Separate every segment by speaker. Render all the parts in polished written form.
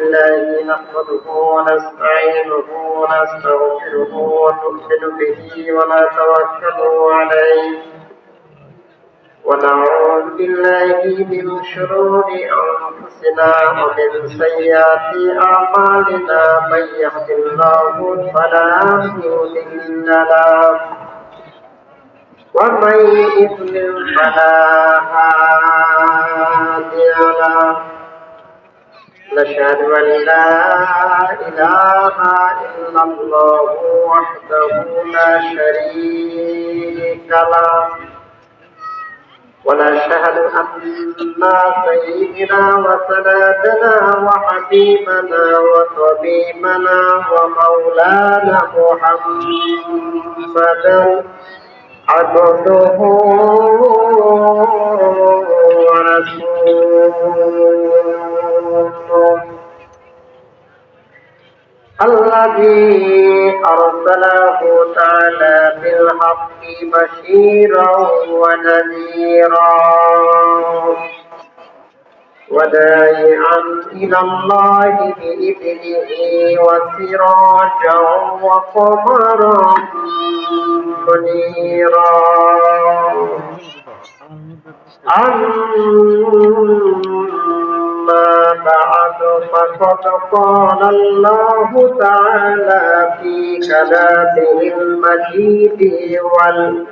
Speaker 1: لله نحمده ونستعينه ونستغفره ونؤمن به ونتوكل عليه ونعوذ بالله من شرور أنفسنا ومن سيئات أعمالنا من يهد الله فلا مضل له ومن يضلل فلا هادي له نشهد أن لا إله إلا الله وحده لا شريك له ونشهد أن سيدنا وسندنا وحبيبنا وطبيبنا ومولانا محمدا عبده ورسوله الذي أرسله تعالى بالحق بشيرا ونذيرا وداعيا إلى الله بإذنه وسراجا وقمرا منيرا أما بعد فقد قال الله تعالى في كلامه المجيد والفرقان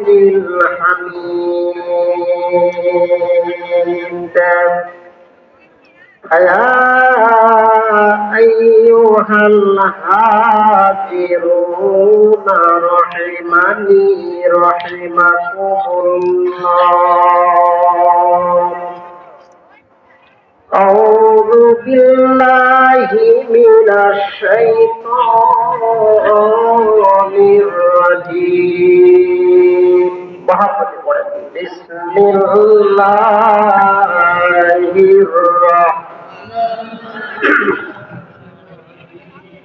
Speaker 1: الحميد يا أيها الحاضرون رحمني رحمكم الله أعوذ بالله من الشيطان الرجيم بسم الله الرحمن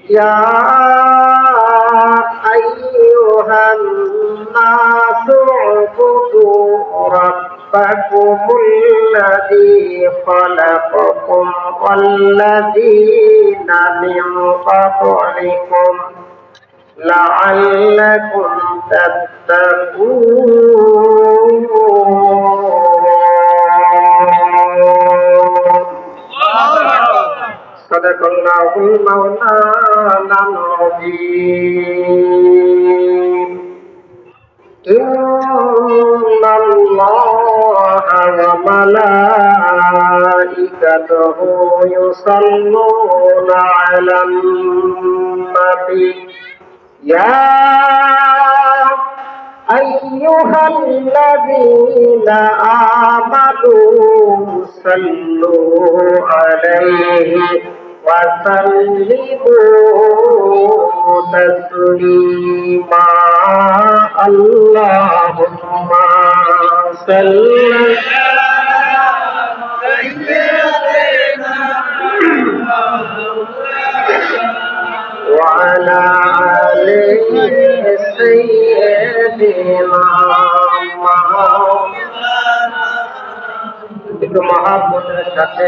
Speaker 1: يا أيها الناس اعبدوا ربكم الذي خلقكم والذين من قبلكم لعلكم تتقون صدق الله المولانا العظيم إن الله وملائكته يصلون على النبي يا أيها الذين آمنوا صلوا عليه وسلموا تسليما اللهم صل وعلى آله سيدنا একটু মহাব্বতের সাথে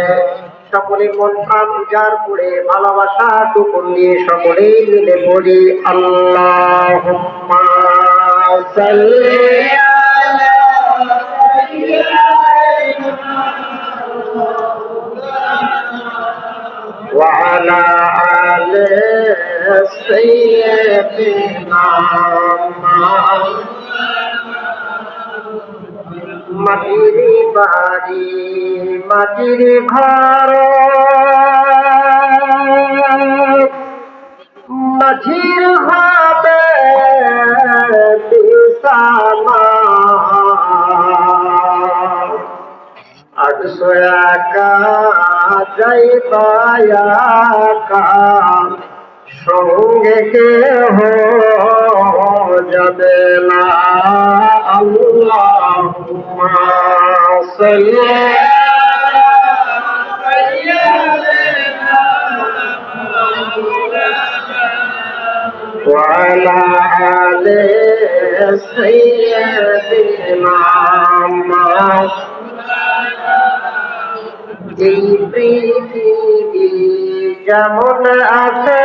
Speaker 1: সকলে মন প্রাণ উজাড় করে ভালোবাসা টুকুন দিয়ে সকলেই মিলে পড়ি আল্লাহুম্মা সাল্লি وعلى آل سيدنا মাটির বাড়ি মাটির ঘর মাটির হবে বিছানা আটশো একা যাইবা একা সঙ্গে কেহ যাবে না আল্লাহুম্মা সাল্লি وعلى آل سيدنا এই পৃথিবী যেমন আছে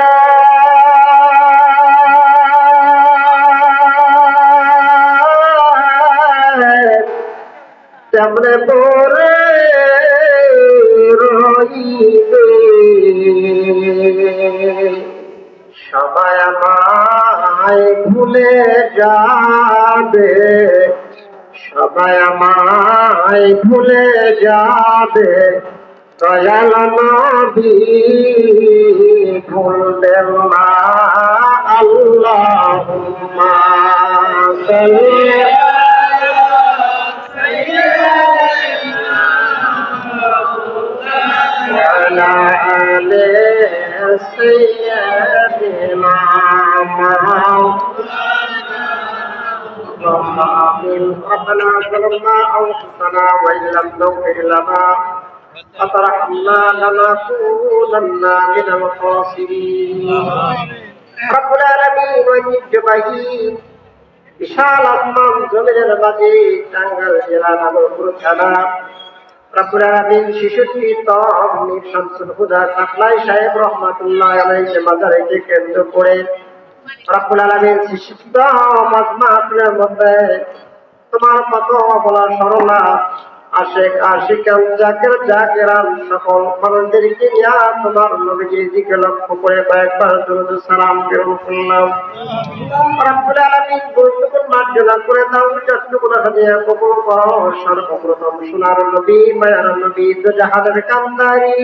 Speaker 1: তেমনে পরে রইবে, সবাই আমায় ভুলে যাবে, সবাই আমায় ভুলে যাবে, দয়াল নবী ভুলবেন না। আল্লাহুম্মা সাল্লি আলা আলি সাইয়্যিদিনা اللهم آمين. ربنا ظلمنا أنفسنا وإن لم تغفر لنا وترحمنا لنكونن من الخاسرين. رب العالمين ঐতিহ্যবাহী বিশাল আসমান জমিনের মাঝে টাঙ্গাইল জেলা নাগরপুর থানা রব্বুল আলামিন 66 তম মীর শামসুল হুদা সাপ্লাই সাহেব রহমাতুল্লাহ আলাইহি মাজারকে কেন্দ্র করে রব্বুল আলামিন সৃষ্ট মাজমাতের মধ্যে তোমার কত বলা সরলা আশিক আশিকান জাকির জাকিরান সকল মানুষদেরকে নিয়ে তোমার নবীজির দিকে লক্ষ্য করে কয়েকবার দরুদ সালাম প্রেরণ করলাম। রব্বুল আলামিন গুরুত্বপূর্ণ মার্জনা করে দাও, যতটুকু হাদিয়া কবুল করো। সর্বপ্রথম সোনার নবী মায়ার নবী দু জাহানের কান্দারি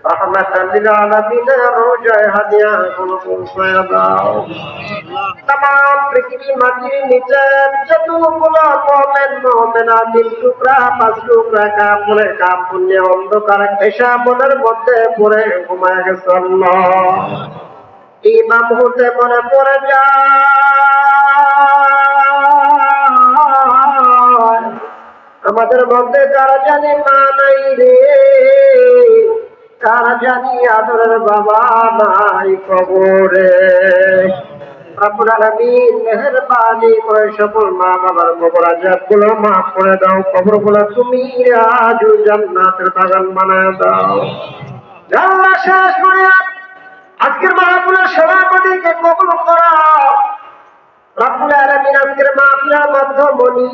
Speaker 1: রহমাতাল লিল আলামিন রোজায় হাদিয়া গুলো পৌঁছায় দাও। तमाम পৃথিবী মাটির নিচে যতগুলো মোমেন মোমেনা দিন টুকরা পাঁচ টুকরা কাপড়ে কাপড় নিয়ে অন্ধকার পেশা মনের মধ্যে পড়ে ঘুমায় গেছে আল্লাহ, এই মুহূর্তে মনে পড়ে যায় আমাদের মধ্যে কারা জানি মা নাই রে, কারা জানি আদরের বাবা নাই কবরে। রব্বুল আলামিন মেহেরবানি করে সকল মা বাবার কবর আযাবগুলো মাফ করে দাও, কবরগুলো তুমি আজ জান্নাতের বাগান বানায় দাও। আল্লাহ শেষ করে আজকের মাহফিলের সভাপতিকে কবুল করো। রব্বুল আলামিন আজকের মাহফিলের মধ্যমণি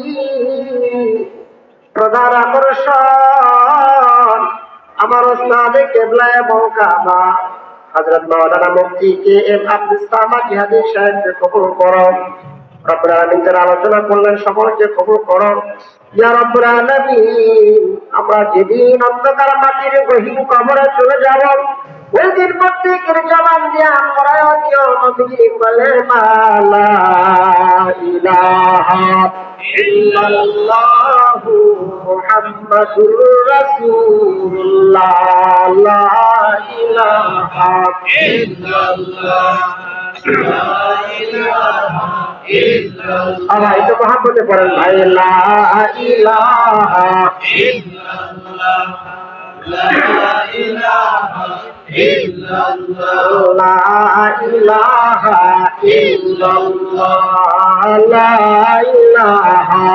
Speaker 1: প্রধান আকর্ষণ আমার ওস্তাদে কেবলায়ে মওকাবা হযরত মাওলানা মুফতি কে এম আব্দুস সামাদ জিহাদি সাহেবকে কবুল করো। রব্বুল আলামিন যারা আলোচনা করলেন সকলকে কবুল করো ইয়া রব্বুল আলামিন। আমরা যেদিন অন্ধকার মাটির গহীন কবরে চলে যাব ওই দিন প্রত্যেকের জবান দিয়ে আমরা দিও নবীজি কালেমা লা ইলাহা ইল্লাল্লাহু মুহাম্মাদুর রাসূলুল্লাহ লা ইলাহা ইল্লাল্লাহ লা ইলাহা ইল্লাল্লাহ। আবার তো মহব্বতে পড়েন ভাই লা ইলাহা ইল্লাল্লাহ লা ইলাহা ইল্লাল্লাহ লা ইলাহা ইল্লাল্লাহ লা ইলাহা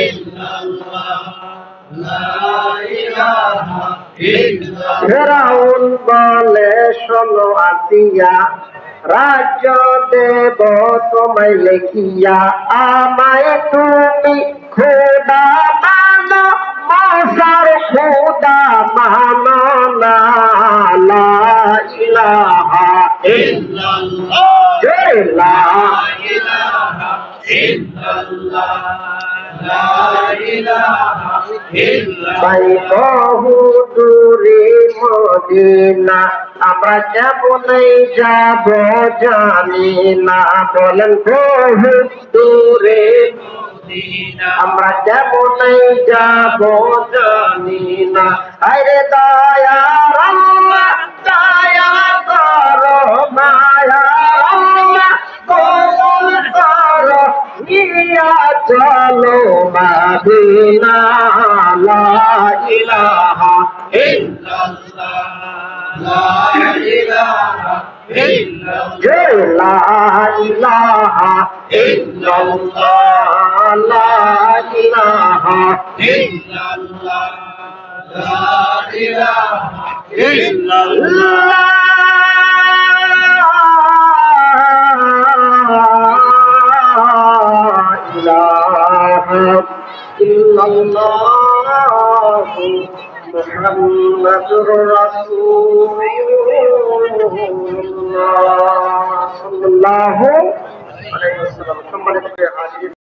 Speaker 1: ইল্লাল্লাহ লা ইলাহা ইল্লাল্লাহ। ফেরাউন বলে শোনো আসিয়া রাজ্য দেব তোমায় লেখিয়া, আমায় তুমি খোদা মানো মশার খোদা মানো না। লা ইলাহা ইল্লাল্লাহ লা ইলাহা ইল্লাল্লাহ লা ইলাহা ইল্লাল্লাহ। ভাই বহু দূরে মদিনা আমরা কেমনই যাব জানি না, বলেন বহু দূরে আমরা কেমনই যাব জানি না। আরে দয়ার আল্লাহ দয়া করো, মায়ার আল্লাহ কবুল করো, নিয়া চলো মদিনা। লা ইলাহা ইল্লাল্লাহ লা ইলাহা যে লা ইলাহা ইল্লাল্লাহ লা ইলাহা ইল্লাল্লাহ লা ইলাহা ইল্লাল্লাহ ইল্লাল্লাহু মুহাম্মাদুর রাসূলুল্লাহ সাল্লাল্লাহু আলাইহি ওয়াসাল্লাম। সম্মানিত হাজির।